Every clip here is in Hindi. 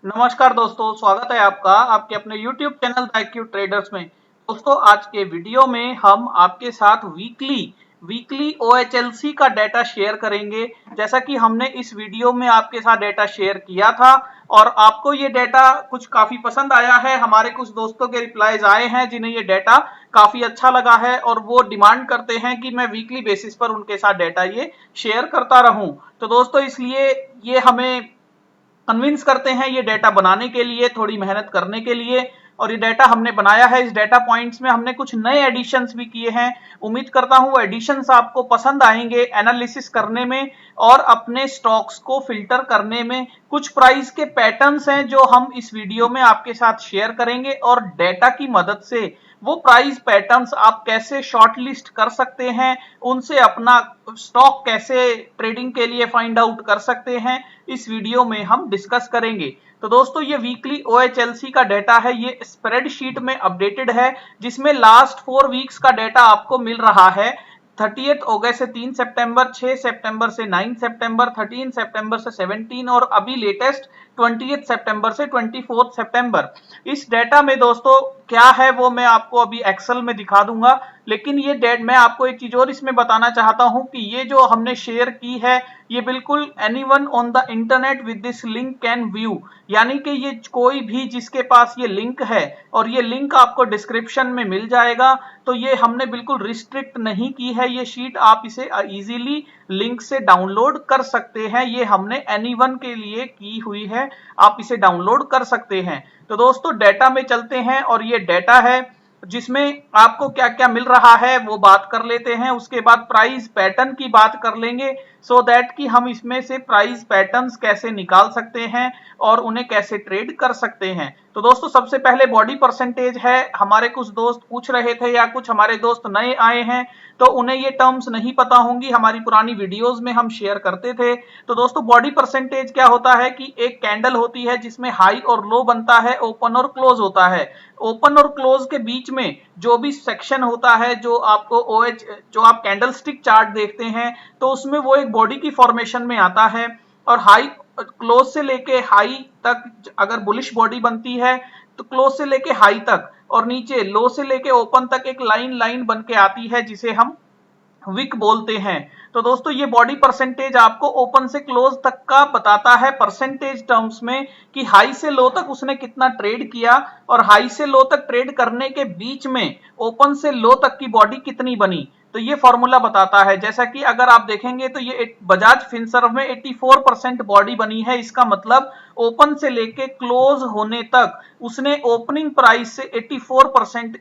नमस्कार दोस्तों, स्वागत है आपका आपके अपने YouTube channel the IQ traders में। दोस्तों, आज के वीडियो में हम आपके साथ वीकली वीकली OHLC का डाटा शेयर करेंगे। जैसा कि हमने इस वीडियो में आपके साथ डाटा शेयर किया था और आपको ये डाटा कुछ काफी पसंद आया है। हमारे कुछ दोस्तों के रिप्लाईज आए हैं जिन्हें ये डाटा काफी अच्छा लगा है और वो डिमांड करते हैं कि मैं वीकली बेसिस पर उनके साथ डाटा ये शेयर करता रहूं। तो दोस्तों, इसलिए ये हमें कन्विंस करते हैं ये डेटा बनाने के लिए, थोड़ी मेहनत करने के लिए। और ये डेटा हमने बनाया है, इस डेटा पॉइंट्स में हमने कुछ नए एडिशंस भी किए हैं। उम्मीद करता हूं वो एडिशंस आपको पसंद आएंगे एनालिसिस करने में और अपने स्टॉक्स को फिल्टर करने में। कुछ प्राइस के पैटर्न्स हैं जो हम इस वीडियो में आपके साथ शेयर करेंगे और डेटा की मदद से वो प्राइस पैटर्न्स आप कैसे शॉर्ट लिस्ट कर सकते हैं, उनसे अपना स्टॉक कैसे ट्रेडिंग के लिए फाइंड आउट कर सकते हैं, इस वीडियो में हम डिस्कस करेंगे। तो दोस्तों, ये वीकली OHLC का डेटा है, ये स्प्रेडशीट में अपडेटेड है जिसमें लास्ट 4 वीक्स का डेटा आपको मिल रहा है। 30 अगस्त से 3 सितंबर, 6 सितंबर से 9 सितंबर, 13 सितंबर से 17 और अभी लेटेस्ट 20 सितंबर से 24 सितंबर। इस डेटा में दोस्तों क्या है वो मैं आपको अभी एक्सेल में दिखा दूंगा, लेकिन ये डेट मैं आपको एक चीज और इसमें बताना चाहता हूं कि ये जो हमने शेयर की है ये बिल्कुल anyone on the internet with this link can view, यानी कि ये कोई भी जिसके पास ये लिंक है और ये लिंक आपको डिस्क्रिप्शन में मिल जाएगा। तो ये हमने बिल्कुल रिस्ट्रिक्ट नहीं की है, ये शीट आप इसे इजीली लिंक से डाउनलोड कर सकते हैं। ये हमने एनीवन के लिए की हुई है, आप इसे डाउनलोड कर सकते हैं। तो दोस्तों, डेटा में चलते हैं और ये डेटा है जिसमें आपको क्या क्या मिल रहा है वो बात कर लेते हैं। उसके बाद प्राइस पैटर्न की बात कर लेंगे, सो दैट कि हम इसमें से प्राइस पैटर्न्स कैसे निकाल सकते हैं और उन्हें कैसे ट्रेड कर सकते हैं। तो दोस्तों, सबसे पहले बॉडी परसेंटेज है। हमारे कुछ दोस्त पूछ रहे थे या कुछ हमारे दोस्त नए आए हैं तो उन्हें ये टर्म्स नहीं पता होंगी, हमारी पुरानी वीडियोस में हम शेयर करते थे। तो दोस्तों, बॉडी परसेंटेज क्या होता है कि एक कैंडल होती है जिसमें हाई और लो बनता है, ओपन और क्लोज होता है। ओपन और क्लोज के बीच में जो भी सेक्शन होता है, जो आपको OH जो आप कैंडल स्टिक चार्ट देखते हैं तो उसमें वो एक बॉडी की फॉर्मेशन में आता है। और हाई क्लोज से लेके हाई तक अगर बुलिश बॉडी बनती है तो क्लोज से लेके हाई तक, और नीचे लो से लेके ओपन तक एक लाइन लाइन बन के आती है जिसे हम विक बोलते हैं। तो दोस्तों, ये बॉडी परसेंटेज आपको ओपन से क्लोज तक का बताता है परसेंटेज टर्म्स में कि हाई से लो तक उसने कितना ट्रेड किया और हाई से लो तक ट्रेड करने के बीच में ओपन से लो तक की बॉडी कितनी बनी। तो ये फॉर्मूला बताता है। जैसा कि अगर आप देखेंगे तो ये बजाज फिनसर्व में 84% बॉडी बनी है। इसका मतलब ओपन से लेके क्लोज होने तक उसने ओपनिंग प्राइस से 84%,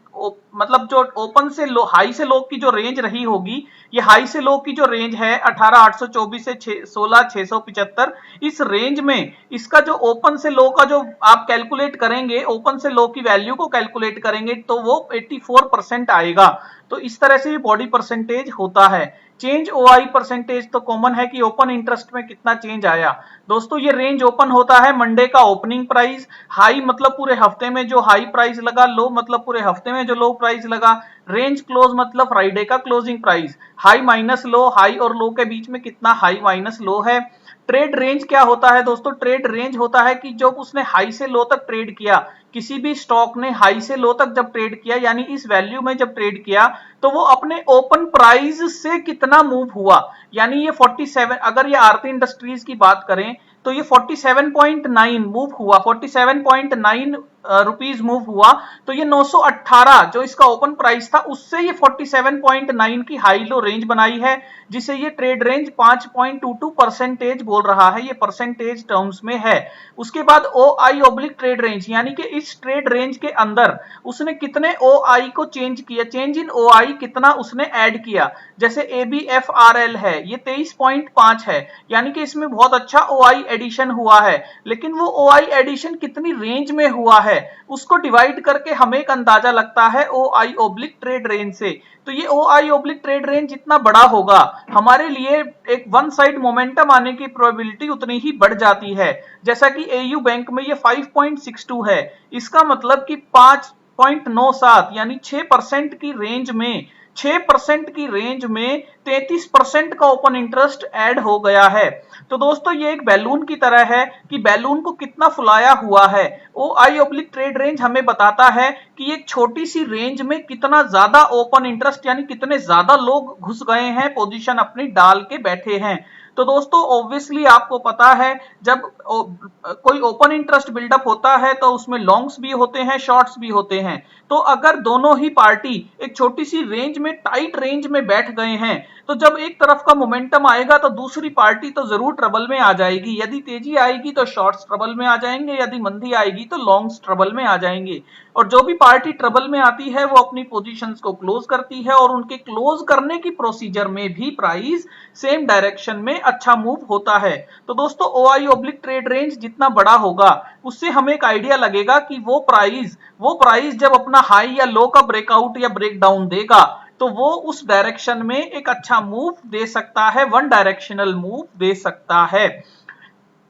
मतलब जो ओपन से लो हाई से लो की जो रेंज रही होगी, ये हाई से लो की जो रेंज है 18,824 से 16,675, इस रेंज में इसका जो ओपन से लो का जो आप कैलकुलेट करेंगे, ओपन से लो की वैल्यू को कैलकुलेट करेंगे तो वो 84% आएगा। तो इस तरह से ये बॉडी परसेंटेज होता है। चेंज OI परसेंटेज तो कॉमन है कि ओपन इंटरेस्ट में कितना चेंज आया। दोस्तों, ये रेंज ओपन होता है मंडे का ओपनिंग प्राइस, हाई मतलब पूरे हफ्ते में जो हाई प्राइस लगा, लो मतलब पूरे हफ्ते में जो लो प्राइस लगा, रेंज क्लोज मतलब फ्राइडे का closing price. High minus low, high और लो के बीच में कितना हाई माइनस लो है। ट्रेड रेंज क्या होता है दोस्तों? ट्रेड रेंज होता है कि जब उसने हाई से लो तक ट्रेड किया, किसी भी स्टॉक ने हाई से लो तक जब ट्रेड किया, यानी इस वैल्यू में जब ट्रेड किया, तो वो अपने ओपन प्राइस से कितना मूव हुआ। यानी ये 47, अगर ये आरती इंडस्ट्रीज की बात करें तो ये 47.9 मूव हुआ, 47.9 रुपीज मूव हुआ। तो ये 918 जो इसका ओपन प्राइस था उससे ये 47.9 की हाई लो रेंज बनाई है, जिसे ये ट्रेड रेंज 5.22 परसेंटेज बोल रहा है, ये परसेंटेज टर्म्स में है। उसके बाद OI ऑब्लिक ट्रेड रेंज, यानी कि इस ट्रेड रेंज के अंदर उसने कितने OI को चेंज किया, चेंज इन OI कितना उसने ऐड किया। जैसे ABFRL है, ये 23.5 है, यानी कि इसमें बहुत अच्छा OI एडिशन हुआ है। लेकिन वो OI एडिशन कितनी रेंज में हुआ है उसको डिवाइड करके हमें एक अंदाजा लगता है OI ऑब्लिक ट्रेड रेंज से। तो ये OI ऑब्लिक ट्रेड रेंज जितना बड़ा होगा, हमारे लिए एक वन साइड मोमेंटम आने की प्रोबेबिलिटी उतनी ही बढ़ जाती है। जैसा कि AU बैंक में ये 5.62 है, इसका मतलब कि 5.97 यानी 6% की रेंज में 6% की रेंज में 33% का ओपन इंटरेस्ट ऐड हो गया है। तो दोस्तों ये एक बैलून की तरह है कि बैलून को कितना फुलाया हुआ है। OI ऑब्लिक ट्रेड रेंज हमें बताता है कि एक छोटी सी रेंज में कितना ज्यादा ओपन इंटरेस्ट यानी कितने ज्यादा लोग घुस गए हैं, पोजीशन अपनी डाल के बैठे हैं। तो दोस्तों ऑब्वियसली आपको पता है जब कोई ओपन इंटरेस्ट बिल्डअप होता है तो उसमें लॉन्ग्स भी होते हैं, शॉर्ट्स भी होते हैं। तो अगर दोनों ही पार्टी एक छोटी सी रेंज में, टाइट रेंज में बैठ गए हैं, तो जब एक तरफ का मोमेंटम आएगा तो दूसरी पार्टी तो जरूर ट्रबल में आ जाएगी। यदि तेजी आएगी तो शॉर्ट्स ट्रबल में आ जाएंगे, यदि मंदी आएगी तो लॉन्ग्स ट्रबल में आ जाएंगे। और जो भी पार्टी ट्रबल में आती है वो अपनी पोजीशंस को क्लोज करती है और उनके क्लोज करने की प्रोसीजर में भी प्राइस सेम डायरेक्शन में अच्छा मूव होता है। तो दोस्तों OI ऑब्लिक ट्रेड रेंज जितना बड़ा होगा उससे हमें एक आइडिया लगेगा कि वो प्राइस जब अपना हाई या लो का ब्रेकआउट या ब्रेकडाउन देगा तो वो उस डायरेक्शन में एक अच्छा मूव दे सकता है, वन डायरेक्शनल मूव दे सकता है,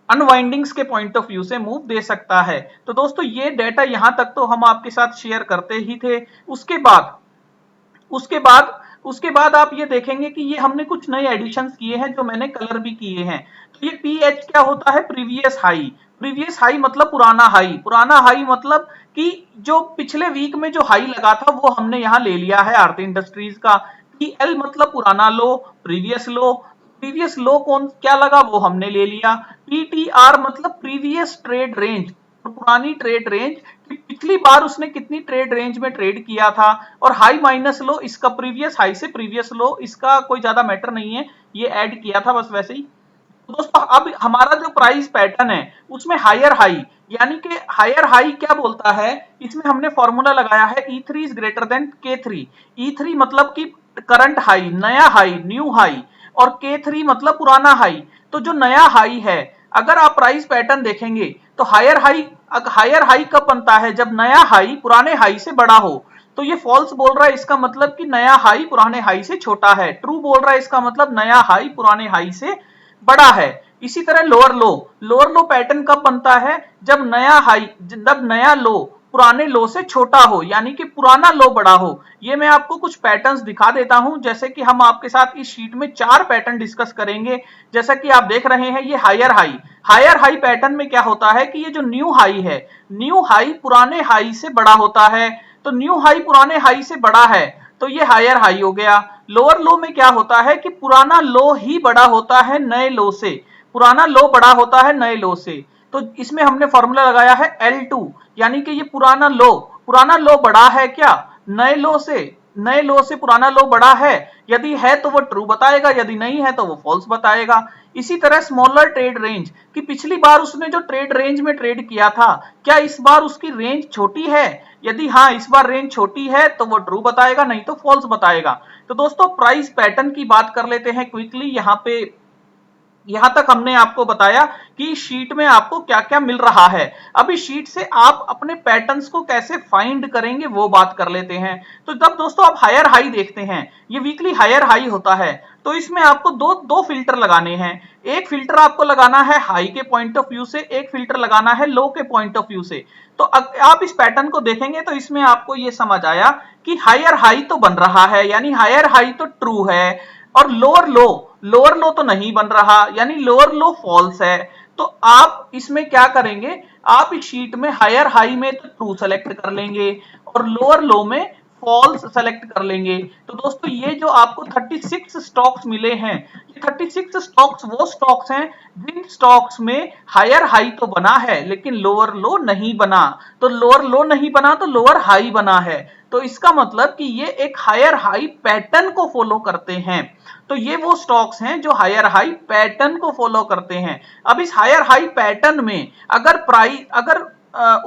अनवाइंडिंग्स के पॉइंट ऑफ व्यू से मूव दे सकता है। तो दोस्तों ये डेटा यहां तक तो हम आपके साथ शेयर करते ही थे। उसके बाद उसके बाद आप ये देखेंगे कि ये हमने कुछ नए एडिशंस किए हैं जो मैंने कलर भी किए हैं। तो ये PH क्या होता है? Previous high. प्रीवियस हाई मतलब पुराना हाई। पुराना हाई मतलब कि जो पिछले वीक में जो हाई लगा था वो हमने यहां ले लिया है आरती इंडस्ट्रीज का। PL मतलब पुराना लो, प्रीवियस लो। प्रीवियस लो कौन क्या लगा वो हमने ले लिया। PTR मतलब प्रीवियस ट्रेड रेंज, पुरानी ट्रेड रेंज, पिछली बार उसने कितनी ट्रेड रेंज में ट्रेड किया था। और हाई माइनस लो, इसका प्रीवियस हाई से प्रीवियस लो, इसका कोई ज्यादा मैटर नहीं है, ये ऐड किया था बस वैसे ही। तो दोस्तों अब हमारा जो प्राइस पैटर्न है उसमें हायर हाई, यानी कि हायर हाई क्या बोलता है, इसमें हमने फॉर्मूला लगाया है E3 is greater than K3। E3 मतलब कि करंट हाई, नया हाई, न्यू हाई, और K3 मतलब पुराना हाई। तो जो नया हाई है, अगर आप प्राइस पैटर्न देखेंगे तो हायर हाई कब बनता है? जब नया हाई पुराने हाई से बड़ा हो। तो ये फॉल्स बोल रहा है, इसका मतलब कि नया हाई पुराने हाई से छोटा है। ट्रू बोल रहा है, इसका मतलब नया हाई पुराने हाई से बड़ा है। इसी तरह लोअर लो पैटर्न कब बनता है? जब नया लो पुराने लो से छोटा हो, यानी कि पुराना लो बड़ा हो। ये मैं आपको कुछ पैटर्न्स दिखा देता हूं, जैसे कि हम आपके साथ इस शीट में 4 पैटर्न डिस्कस करेंगे। जैसा कि आप देख रहे हैं ये हायर हाई पैटर्न में क्या होता है कि ये जो न्यू हाई है, न्यू हाई पुराने हाई से बड़ा होता है। तो न्यू हाई पुराने हाई से बड़ा है तो ये हायर हाई हो गया। लोअर लो में क्या होता है कि पुराना लो ही बड़ा होता है नए लो से, पुराना लो बड़ा होता है नए लो से। तो इसमें हमने फॉर्मूला लगाया है L2, यानी कि ये पुराना लो बड़ा है क्या? नए लो से पुराना लो बड़ा है। यदि है तो वो ट्रू बताएगा, यदि नहीं है तो वो फॉल्स बताएगा। इसी तरह स्मॉलर ट्रेड रेंज, कि पिछली बार उसने जो ट्रेड रेंज में ट्रेड किया था, क्या इस बार उसकी रेंज छोटी है? यदि हाँ इस बार रेंज छोटी है तो वो ट्रू बताएगा, नहीं तो फॉल्स बताएगा। तो दोस्तों प्राइस पैटर्न की बात कर लेते हैं क्विकली। यहां तक हमने आपको बताया कि शीट में आपको क्या क्या मिल रहा है। अब इस शीट से आप अपने पैटर्न्स को कैसे फाइंड करेंगे वो बात कर लेते हैं। तो जब दोस्तों आप हायर हाई देखते हैं, ये वीकली हायर हाई होता है, तो इसमें आपको दो फिल्टर लगाने हैं। एक फिल्टर आपको लगाना है हाई के पॉइंट ऑफ व्यू से, एक फिल्टर लगाना है लो के पॉइंट ऑफ व्यू से। तो आप इस पैटर्न को देखेंगे तो इसमें आपको ये समझ आया कि हायर हाई तो बन रहा है, यानी हायर हाई तो ट्रू है, और लोअर लो तो नहीं बन रहा, यानी लोअर लो फॉल्स है। तो आप इसमें क्या करेंगे, आप इस शीट में हायर हाई में तो ट्रू सेलेक्ट कर लेंगे और लोअर लो में फॉल्स सेलेक्ट कर लेंगे। तो दोस्तों ये जो आपको 36 स्टॉक्स मिले हैं, ये 36 स्टॉक्स वो स्टॉक्स हैं जिन स्टॉक्स में हायर हाई तो बना है लेकिन लोअर लो नहीं बना। तो लोअर लो नहीं बना तो लोअर हाई बना है। तो इसका मतलब कि ये एक हायर हाई पैटर्न को फॉलो करते हैं। तो ये वो स्टॉक्स हैं जो हायर हाई पैटर्न को फॉलो करते हैं। अब इस हायर हाई पैटर्न में अगर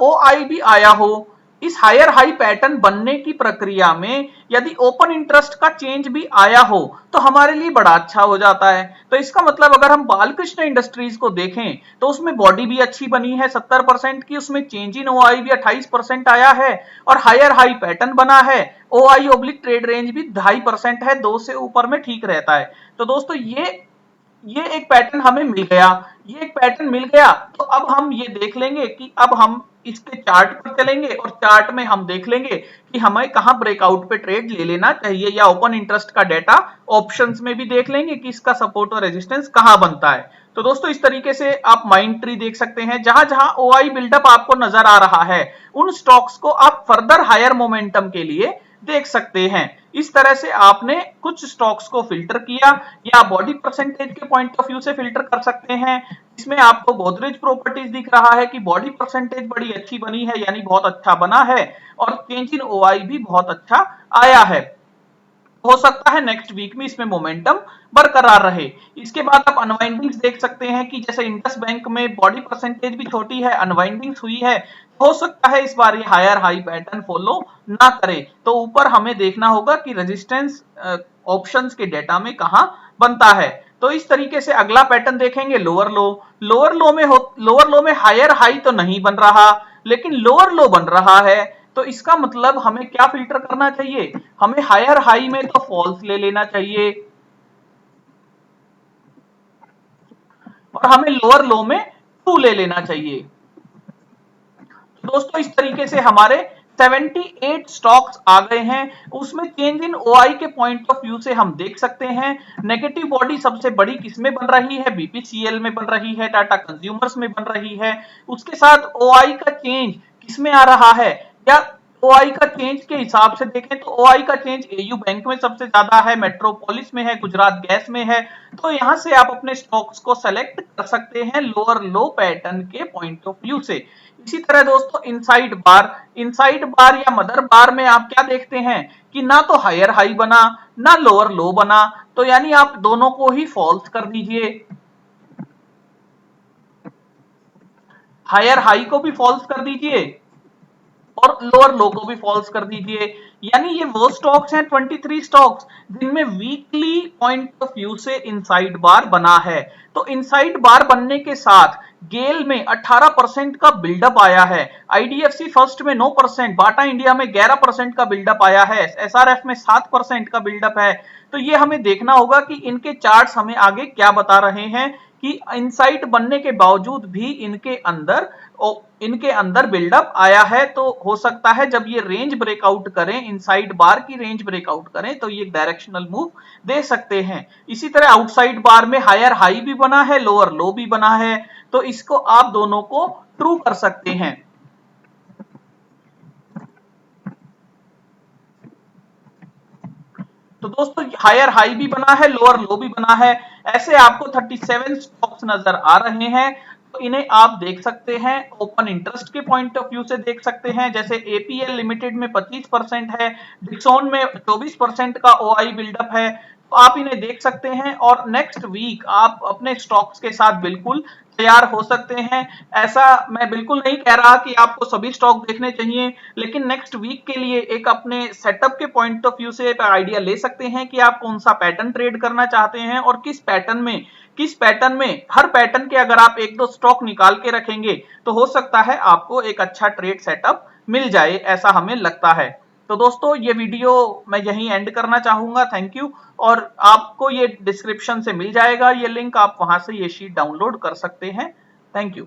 OI भी आया हो, इस हायर हाई पैटर्न बनने की प्रक्रिया में यदि ओपन इंटरेस्ट का चेंज भी आया हो तो हमारे लिए बड़ा अच्छा हो जाता है। तो इसका मतलब अगर हम बालकृष्ण इंडस्ट्रीज को देखें तो उसमें बॉडी भी अच्छी बनी है 70% की, उसमें चेंज इन OI भी 28% आया है और हायर हाई पैटर्न बना है। OI ऑब्लिक ट्रेड रेंज भी 2.5% है, 2 से ऊपर में ठीक रहता है। तो दोस्तों ये ये एक पैटर्न हमें मिल गया, ये एक पैटर्न मिल गया, तो अब हम ये देख लेंगे कि अब हम इसके चार्ट पर चलेंगे और चार्ट में हम देख लेंगे कि हमें कहां ब्रेकआउट पे ट्रेड ले लेना चाहिए, या ओपन इंटरेस्ट का डेटा ऑप्शंस में भी देख लेंगे कि इसका सपोर्ट और रेजिस्टेंस कहां बनता है। तो दोस्तों इस तरीके से आप माइंड ट्री देख सकते हैं, जहां जहां ओआई बिल्डअप आपको नजर आ रहा है उन स्टॉक्स को आप फर्दर हायर मोमेंटम के लिए देख सकते हैं। इस तरह से आपने कुछ स्टॉक्स को फिल्टर किया, या बॉडी परसेंटेज के पॉइंट ऑफ व्यू से फिल्टर कर सकते हैं। इसमें आपको गोदरेज प्रॉपर्टीज दिख रहा है कि बॉडी परसेंटेज बड़ी अच्छी बनी है, यानी बहुत अच्छा बना है, और चेंज इन ओआई भी बहुत अच्छा आया है। हो सकता है नेक्स्ट वीक में इसमें मोमेंटम बरकरार रहे। इसके बाद आप अनवाइंडिंग्स देख सकते हैं कि जैसे इंडस बैंक में बॉडी परसेंटेज भी छोटी है, अनवाइंडिंग्स हुई है, हो सकता है इस बार ये हायर हाई पैटर्न फॉलो ना करे। तो ऊपर हमें देखना होगा कि रेजिस्टेंस ऑप्शंस के डेटा में कहां बनता है। तो इस तरीके से अगला पैटर्न देखेंगे लोअर लो। लोअर लो में हायर हाई तो नहीं बन रहा, लेकिन लोअर लो बन रहा है। तो इसका मतलब हमें क्या फिल्टर करना चाहिए, हमें हायर हाई में तो फॉल्स ले लेना चाहिए, और हमें लोअर लो में ट्रू ले लेना चाहिए। दोस्तों इस तरीके से हमारे 78 स्टॉक्स आ गए हैं। उसमें चेंज इन ओआई के पॉइंट ऑफ व्यू से हम देख सकते हैं नेगेटिव बॉडी सबसे बड़ी किसमें बन रही है, बीपीसीएल में बन रही है, टाटा कंज्यूमर्स में बन रही है। उसके साथ ओआई का चेंज किसमें आ रहा है, या ओआई का चेंज के हिसाब से देखें तो ओआई का चेंज एयू बैंक में सबसे ज्यादा है, मेट्रोपोलिस में है, गुजरात गैस में है। तो यहां से आप अपने स्टॉक्स को सेलेक्ट कर सकते हैं लोअर लो पैटर्न के पॉइंट ऑफ व्यू से। इसी तरह दोस्तों इनसाइड बार या मदर बार में आप क्या देखते हैं कि ना तो हायर हाई बना ना लोअर लो बना, तो यानी आप दोनों को ही फॉल्स कर दीजिए, हायर हाई को भी फॉल्स कर दीजिए और लोअर लो को भी फॉल्स कर दीजिए। यानी ये वो स्टॉक्स हैं 23 स्टॉक्स जिनमें वीकली पॉइंट ऑफ व्यू से इनसाइड बार बना है। तो इनसाइड बार बनने के साथ गेल में 18% का बिल्डअप आया है, आईडीएफसी फर्स्ट में 9%, बाटा इंडिया में 11% का बिल्डअप आया है, एसआरएफ में 7% का बिल्डअप है। तो ये हमें देखना होगा कि इनके चार्ट्स हमें आगे क्या बता रहे हैं कि इनसाइड बनने के बावजूद भी इनके अंदर बिल्डअप आया है। तो हो सकता है जब ये रेंज ब्रेकआउट करें, इनसाइड बार की रेंज ब्रेकआउट करें, तो ये डायरेक्शनल मूव दे सकते हैं। इसी तरह आउटसाइड बार में हायर हाई भी बना है, लोअर लो भी बना है, तो इसको आप दोनों को ट्रू कर सकते हैं। तो दोस्तों हायर हाई भी बना है, लोअर लो भी बना है, ऐसे आपको 37 स्टॉक्स नजर आ रहे हैं। तो इन्हें आप देख सकते हैं ओपन इंटरेस्ट के पॉइंट ऑफ व्यू से देख सकते हैं, जैसे एपीएल लिमिटेड में 25% है, डिक्सॉन में 24% का ओआई बिल्डअप है। तो आप इन्हें देख सकते हैं और नेक्स्ट वीक आप अपने स्टॉक्स के साथ बिल्कुल तैयार हो सकते हैं। ऐसा मैं बिल्कुल नहीं कह रहा कि आपको सभी स्टॉक देखने चाहिए, लेकिन नेक्स्ट वीक के लिए एक अपने सेटअप के पॉइंट ऑफ व्यू से आइडिया ले सकते हैं कि आप कौन सा पैटर्न ट्रेड करना चाहते हैं और किस पैटर्न में हर पैटर्न के अगर आप एक दो स्टॉक निकाल के रखेंगे तो हो सकता है आपको एक अच्छा ट्रेड सेटअप मिल जाए, ऐसा हमें लगता है। तो दोस्तों ये वीडियो मैं यहीं एंड करना चाहूंगा, थैंक यू। और आपको ये डिस्क्रिप्शन से मिल जाएगा ये लिंक, आप वहां से ये शीट डाउनलोड कर सकते हैं। Thank you.